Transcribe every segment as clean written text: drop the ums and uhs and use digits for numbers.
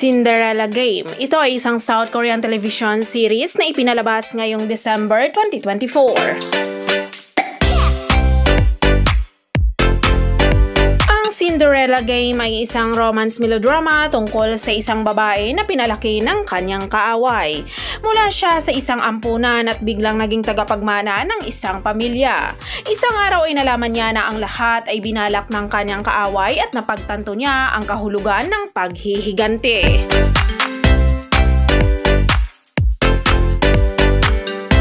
Cinderella Game. Ito ay isang South Korean television series na ipinalabas ngayong December 2024. Cinderella Game ay isang romance melodrama tungkol sa isang babae na pinalaki ng kanyang kaaway. Mula siya sa isang ampunan at biglang naging tagapagmana ng isang pamilya. Isang araw ay nalaman niya na ang lahat ay binalak ng kanyang kaaway at napagtanto niya ang kahulugan ng paghihiganti.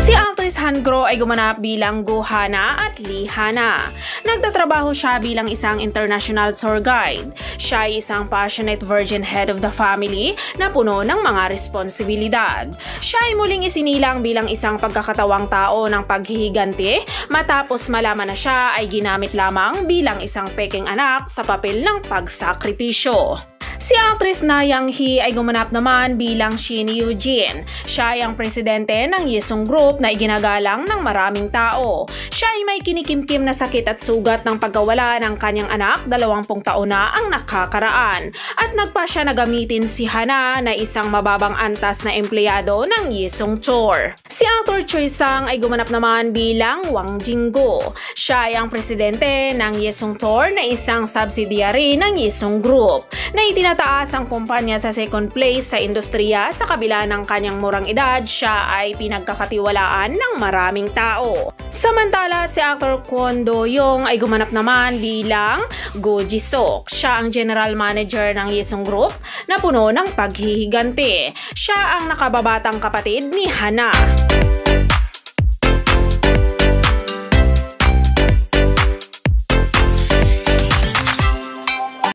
Si actress Han Gro ay gumanap bilang Go Hana at Lee Hana. Nagtatrabaho siya bilang isang international tour guide. Siya ay isang passionate virgin head of the family na puno ng mga responsibilidad. Siya ay muling isinilang bilang isang pagkakatawang tao ng paghihiganti matapos malaman na siya ay ginamit lamang bilang isang peking anak sa papel ng pagsakripisyo. Si actress Na Young-hee ay gumanap naman bilang Shin Yoo-jin. Siya ay ang presidente ng Yesung Group na iginagalang ng maraming tao. Siya ay may kinikimkim na sakit at sugat ng pagkawala ng kanyang anak, 20 taon na ang nakakaraan. At nagpa siya na gamitin si Hana na isang mababang antas na empleyado ng Yesung Tour. Si actor Choi Sang ay gumanap naman bilang Wang Jinggo. Siya ay ang presidente ng Yesung Tour na isang subsidiary ng Yesung Group na itinataas ang kumpanya sa second place sa industriya. Sa kabila ng kanyang murang edad, siya ay pinagkakatiwalaan ng maraming tao. Samantala, si actor Kwon Do-young ay gumanap naman bilang Go Ji-sok. Siya ang general manager ng Yesung Group na puno ng paghihiganti. Siya ang nakababatang kapatid ni Hana.